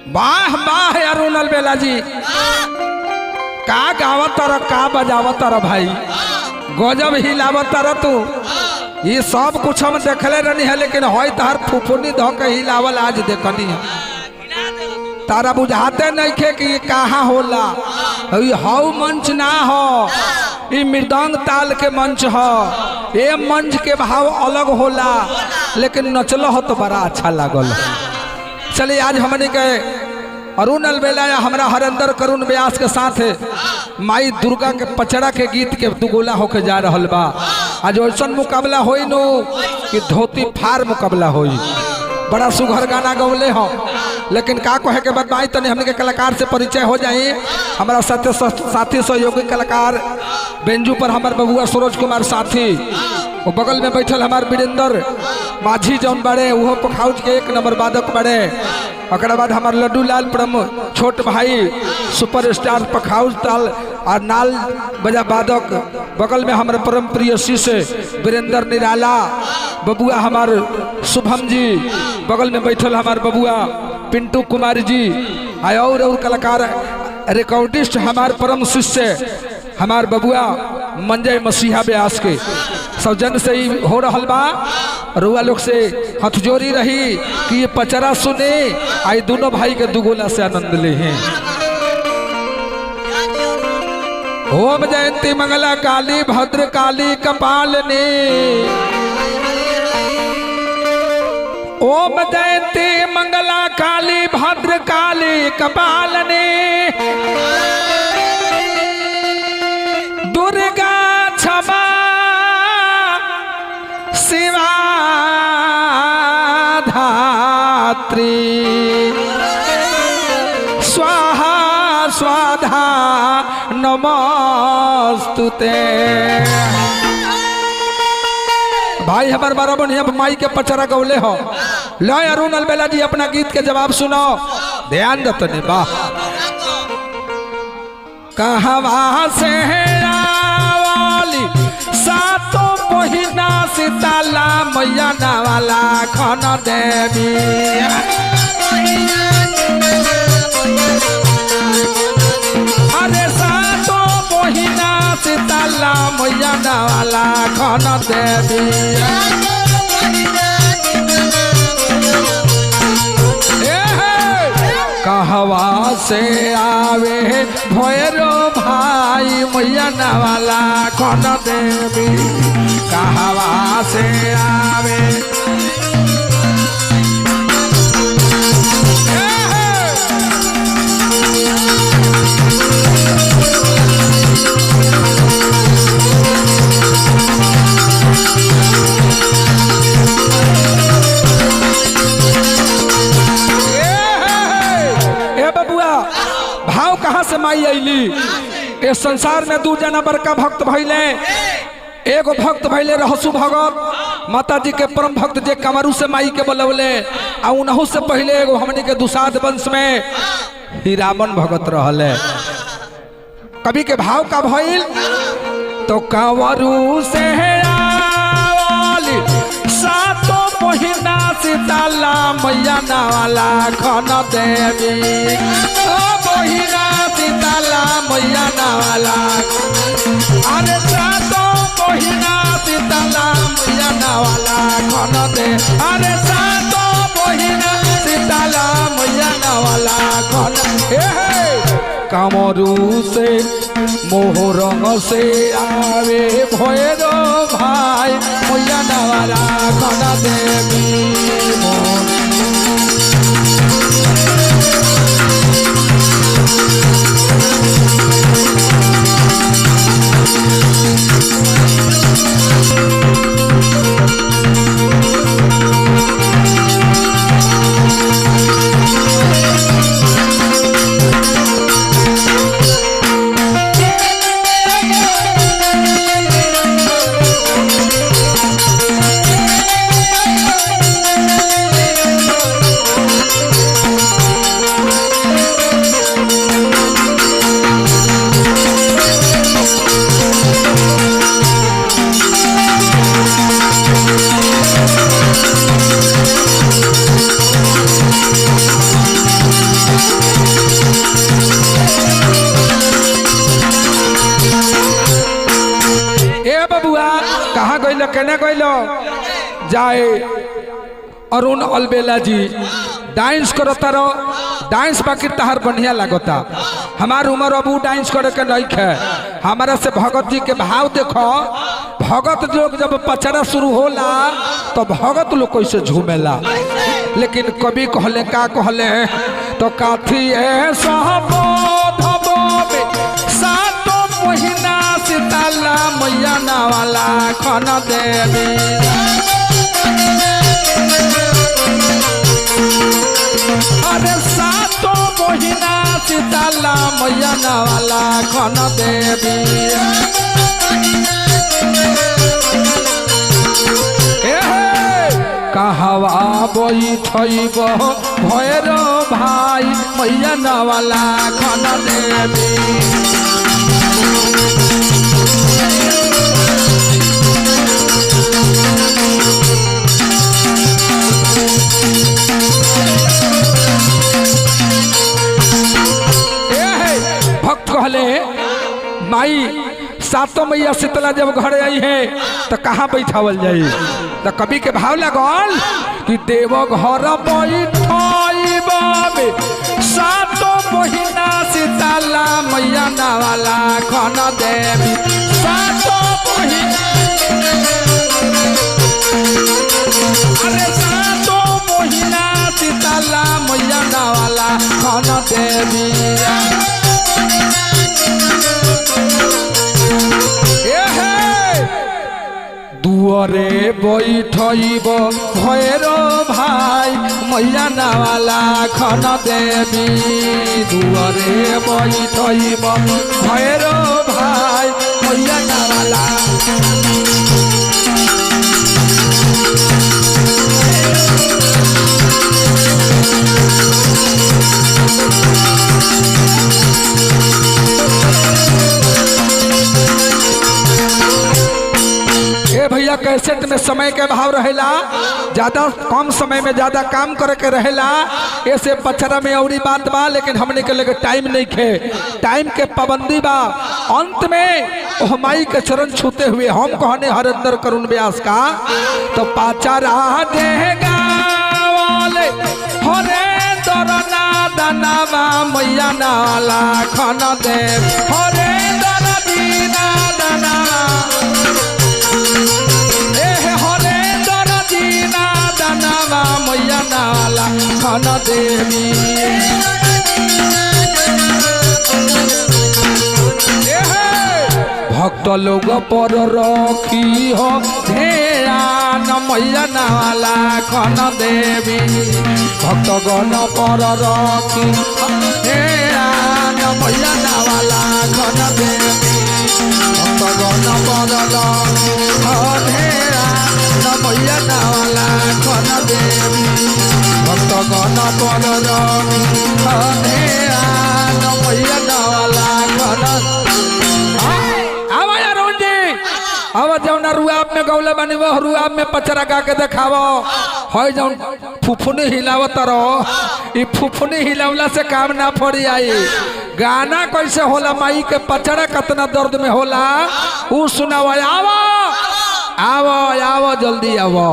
वाह वाह अरुणल बेला जी, का गावत र का बजावत र भाई, गजब हिलावत र तू। ये सब कुछ हम देखले रहनी है, लेकिन होई तार फुफुनी धो के हिलावल आज देखनी है। तारा बुझाते नहीं खे कि ये कहाँ होला। हाउ मंच ना हो, ये मृदंग ताल के मंच हो। ये मंच के भाव अलग होला, लेकिन नचलो हो तो बड़ा अच्छा लागल। चलिए आज हमने के अरुणल बेला या हमारा हरेंद्र करुण व्यास के साथ माई दुर्गा के पचड़ा के गीत के दुगोला होके जा रहल बा। आज ऐसा मुकाबला होई नो कि धोती फार मुकाबला होई। बड़ा सुघर गाना गौले हो, लेकिन का कहे के बाद तने हमने के कलाकार से परिचय हो जाए। हमारा साथी सहयोगी कलाकार बेंजू पर हमारे बबुआ सूरज कुमार साथी, वो बगल में बैठल हमारे वीरेंद्र माझी जौन बड़े, वो पखाउज के 1 नंबर वादक बड़े। अकर बाद हमारे लड्डू लाल प्रमुख छोट भाई सुपरस्टार पखाउज ताल और नाल बजा वादक। बगल में हमारे परम प्रिय शिष्य वीरेंद्र निराला, बबुआ हमारे शुभम जी, बगल में बैठल हमारे बबुआ पिंटू कुमार जी, और कलाकार रिकॉर्डिस्ट हमारे परम शिष्य हमारे बबुआ मंजय मसीहा व्यास के सौजन से ही हो रहा बा। रुआ लोग से हथजोरी रही कि ये पचरा सुने, आई दोनों भाई के दुगोला से आनंद ले हैं। ओम जयंती मंगला काली भद्र काली कपालनी, ओम जयंती मंगला काली भद्र काली कपालनी, दुर्गा क्षमा शिवा धात्री, स्वाहा स्वाधा नमस्तुते। भाई हमारे बारा बनिया माई के पचरा गौले हो। लो अरुणल बेला जी अपना गीत के जवाब सुनो, ध्यान दो तने। वाह कहवा से आवली सातों महीना सीताला मैया नावाला खन देवी, अरे सातों महीना सीताला मैया नावाला खन देवी। कहवा से आवे भैरो भाई मैया नावाला खन देवी, कहवा से आवे। भाव कहाँ से माई अली? इस संसार में 2 जना बड़का भक्त भैले। एगो भक्त भैले रहसु भगत, माता जी के परम भक्त जे कमरू से माई के बोलवले। आ उनहु से पहले एगो हमनी के दुसाध वंश में हीरामन भगत रहले। कवि के भाव का भइल तो कंवरू से आवली सातों महीना सीताला मैया नावाला खन देवी, महीना सीताला मैया नावाला, अरे सातों महीना सीताला मैया नावाला खन दे, अरे सातों महीना सीताला मैया नावाला खन। कमरू से मोहरंग से आवे भैरो भाई मैया नावाला खन देवी। केने गइलो जाए अरुण अलबेला जी डांस करता रहो डांस बाकी तहार बढ़िया लगता हमार उम्र अब डांस करे के नहीं है हमारा से भगत जी के भाव देखो भगत लोग जब पचड़ा शुरू होला तो भगत लोग कैसे झूमेला लेकिन कभी कहले का कहले तो काथी सातो महीना सीताला मैया नावाला खन देवी अरे सातो महीना सीताला मैया नावाला खन देवी कहवा बैठब भैर भाई मैया नावाला खन देवी भक्त कहले माई सातों मैया शीतला जब घर आई है तो कहाँ बैठावल जाई तो कवि के भाव लगल कि देव घर बैठब सातों महीना शीतला मैया नावाला खन देवी सातों महीना अरे सातों महीना शीतला मैया नावाला खन देवी दुआरे बैठब भैर भाई मैया नावाला खन देवी दुआरे बैठब भैर भाई मैया नावाला भैया कैसेट में समय के भाव रहेला ज्यादा कम समय में ज्यादा काम करे के रहेला ऐसे पचरा में औरी बात बा लेकिन हमने के लगे टाइम नहीं खे टाइम के पाबंदी बा अंत में ओह माई के चरण छूते हुए हम कहने हरिंदर करुण व्यास का तो पाचरा देगा वाले हरे दरना दनावा मैया नाला खन देव हरे दर दीना दनावा मैया नाला खन देवी भक्त लोग पर रखी हो ध्यान मैया नाला खन देवी भक्त गण पर रखी ध्यान मैया नाला खन देवी भक्त गण पर रखी ध्यान मैया नाला खन देवी भक्त गण पर रखी ध्यान मैया नाला खन अब जौन रुआब में गौले बनी वो रुआब में पचरा गा के देखावो है जौन फुफुनी हिलावत रहो फुफुनी हिलावला से काम ना पड़ी आई गाना कैसे होला माई के पचरा कितना दर्द में होला उ सुनावा आवो आवो आवो जल्दी आवो।